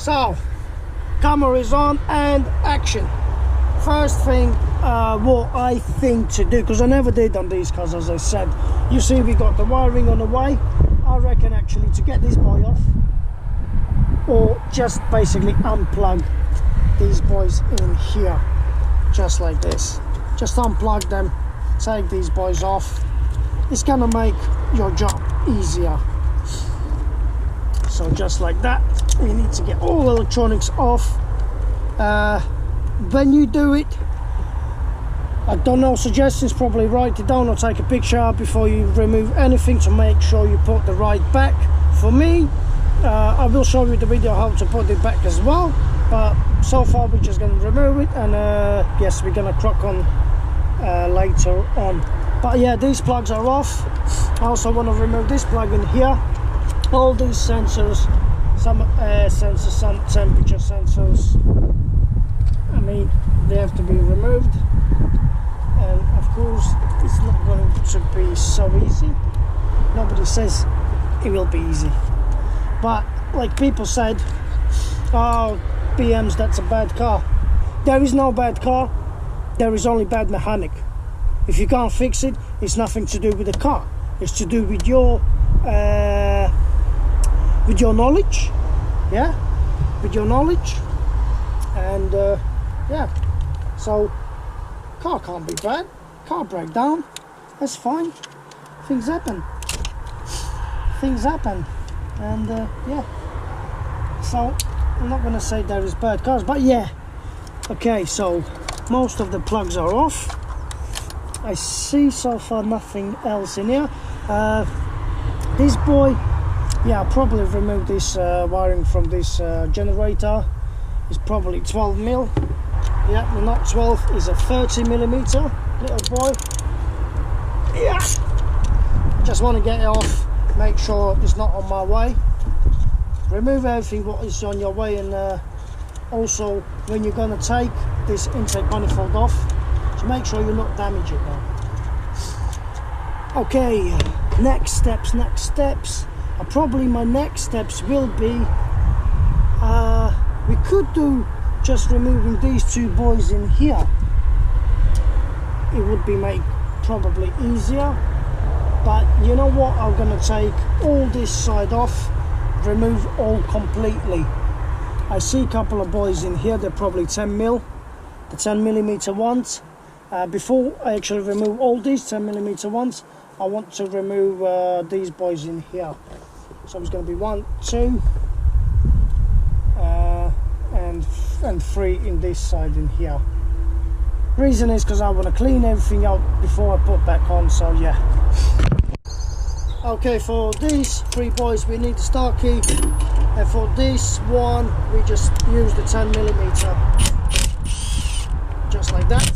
So camera is on and action. First thing what I think to do, because I never did on these cars, as I said, you see we got the wiring on the way. I reckon actually to get this boy off, or just basically unplug these boys in here, just like this. Just unplug them, take these boys off. It's gonna make your job easier. So just like that, you need to get all electronics off. When you do it, I don't know, suggestions, probably write it down or take a picture before you remove anything to make sure you put the right back. For me, I will show you the video how to put it back as well, but so far we're just going to remove it, and yes, we're going to crack on later on. But yeah, these plugs are off. I also want to remove this plug in here. All these sensors, some air sensors, some temperature sensors, I mean, they have to be removed. And of course, it's not going to be so easy. Nobody says it will be easy, but like people said, oh, BM's, that's a bad car. There is no bad car, there is only bad mechanic. If you can't fix it, it's nothing to do with the car, it's to do with your knowledge. Yeah, with your knowledge. And yeah, so car can't be bad, car break down, that's fine, things happen, and yeah, so I'm not gonna say there is bad cars, but yeah. Okay, so most of the plugs are off. I see so far nothing else in here. This boy, yeah, I'll probably remove this wiring from this generator. It's probably 12 mil. Yeah, not 12, it's a 30mm little boy. Yeah, just want to get it off, make sure it's not on my way. Remove everything what is on your way, and also when you're going to take this intake manifold off, so make sure you not damage it now. Okay, next steps. Probably my next steps will be, we could do just removing these two boys in here. It would be make probably easier, but you know what, I'm gonna take all this side off, remove all completely. I see a couple of boys in here, they're probably 10 mil, the 10mm ones. Before I actually remove all these 10mm ones, I want to remove these boys in here. So it's going to be 1, 2 and 3 in this side in here. Reason is because I want to clean everything out before I put back on, so yeah. Okay, for these 3 boys we need the start key, and for this one we just use the 10mm, just like that.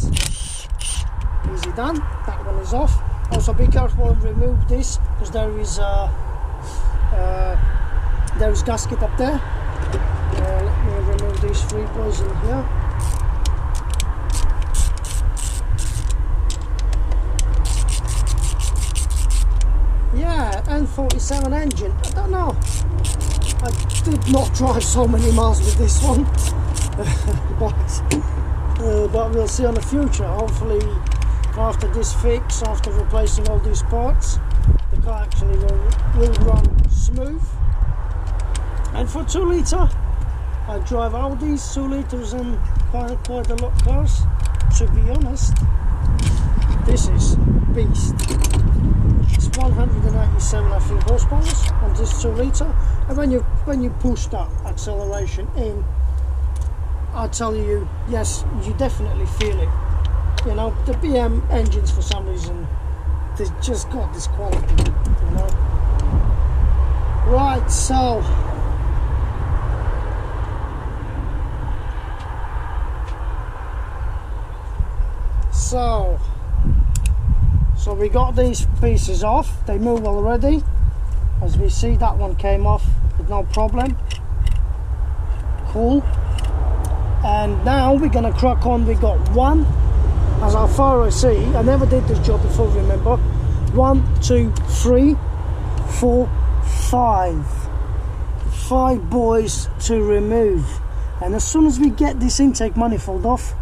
Easy done. That one is off. Also be careful and remove this, because there is gasket up there. Let me remove these 3 boys in here. Yeah, N47 engine. I don't know. I did not drive so many miles with this one, but we'll see on the future. Hopefully, after this fix, after replacing all these parts, the car actually will run smooth. And for 2 litre, I drive Audis, 2 litres, and quite a lot of cars. To be honest, this is beast. It's 197, I think, horsepower on this 2 litre, and when you push that acceleration in, I tell you, yes, you definitely feel it. You know, the BM engines, for some reason, they just got this quality, you know. Right, so we got these pieces off. They move already, as we see. That one came off with no problem. Cool. And now we're gonna crack on. We got 1, as far as I see, I never did this job before, remember, 1, 2, 3, 4, 5 5 boys to remove, and as soon as we get this intake manifold off,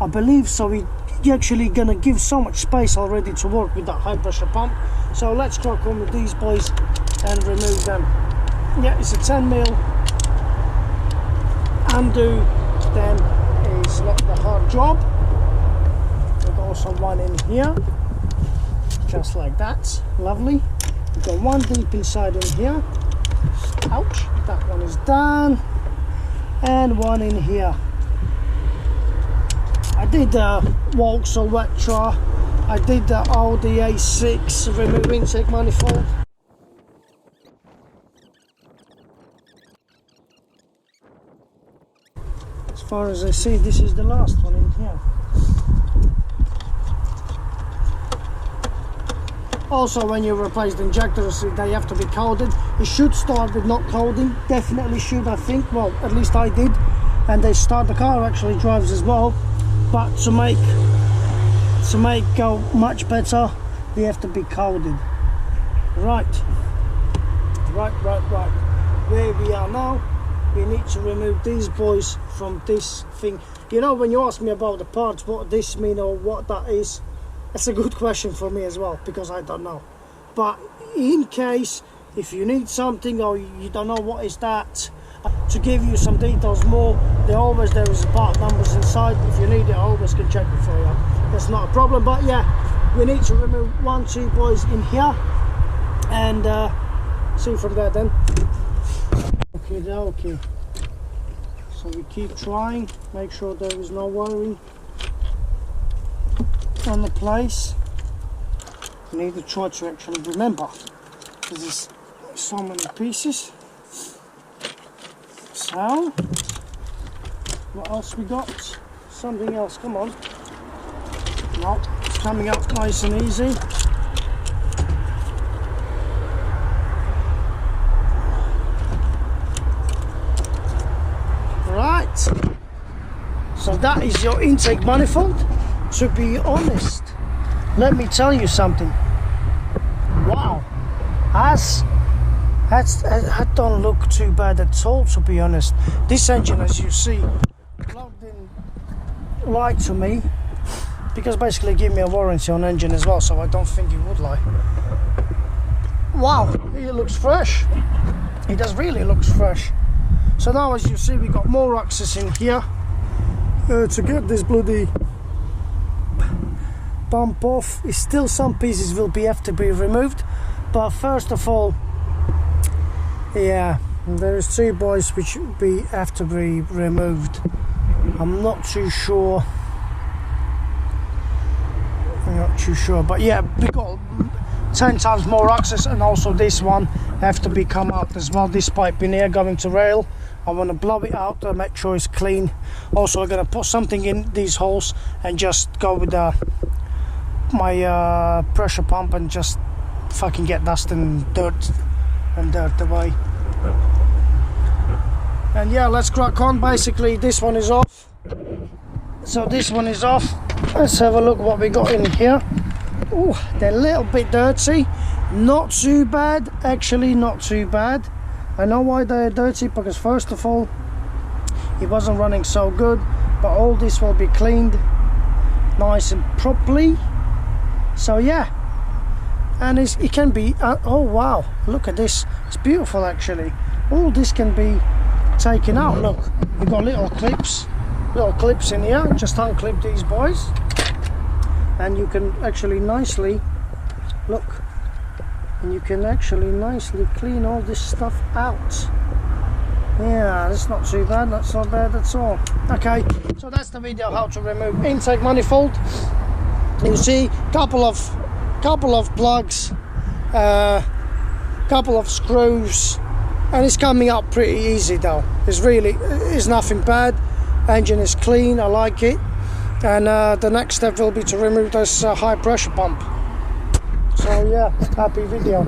I believe so, we actually gonna give so much space already to work with that high pressure pump. So let's crack on with these boys and remove them. Yeah, it's a 10mm. Undo them is not the hard job. There's also one in here, just like that. Lovely. We've got one deep inside in here. Ouch, that one is done. And one in here. I did Vauxhall Vectra, I did the Audi A6 remove intake manifold. As far as I see, this is the last one in here. Also, when you replace the injectors, they have to be coated. It should start with not coating, definitely should, I think. Well, at least I did. And they start, the car actually drives as well. But to make go much better, they have to be coated. Right. Where we are now, we need to remove these boys from this thing. You know, when you ask me about the parts, what this mean or what that is, that's a good question for me as well, because I don't know. But in case, if you need something or you don't know what is that, to give you some details more, there is part numbers inside. If you need it, I always can check it for you. That's not a problem. But yeah, we need to remove 2 boys in here and see from there then. Okay. So we keep trying, make sure there is no wiring on the place. We need to try to actually remember, because there's so many pieces. So, what else we got? Something else, come on. No, it's coming up nice and easy. Right, so that is your intake manifold. To be honest, let me tell you something. Wow, that don't look too bad at all, to be honest. This engine, as you see, plugged in right to me, because basically it gave me a warranty on engine as well, so I don't think it would lie. Wow, it looks fresh. It does really looks fresh. So now, as you see, we got more access in here to get this bloody bump off. It's still some pieces will have to be removed, but first of all, yeah, there's 2 boys which have to be removed. I'm not too sure, but yeah, we got 10 times more access, and also this one have to be come out as well. This pipe in here going to rail, I want to blow it out to make sure it's clean. Also, I'm going to put something in these holes and just go with my pressure pump and just fucking get dust and dirt away. And yeah, let's crack on. Basically, this one is off. So this one is off. Let's have a look what we got in here. Oh, they're a little bit dirty. Not too bad, actually not too bad. I know why they're dirty, because first of all, it wasn't running so good, but all this will be cleaned nice and properly. So yeah, and it can be, oh wow, look at this, it's beautiful actually. All this can be taken out. Look, you've got little clips in here. Just unclip these boys, and you can actually nicely, look, and you can actually nicely clean all this stuff out. Yeah, that's not too bad, that's not bad at all. Okay, so that's the video how to remove intake manifold. You see, couple of plugs, couple of screws, and it's coming up pretty easy though. It's nothing bad. Engine is clean, I like it. And the next step will be to remove this high pressure pump. So yeah, happy video.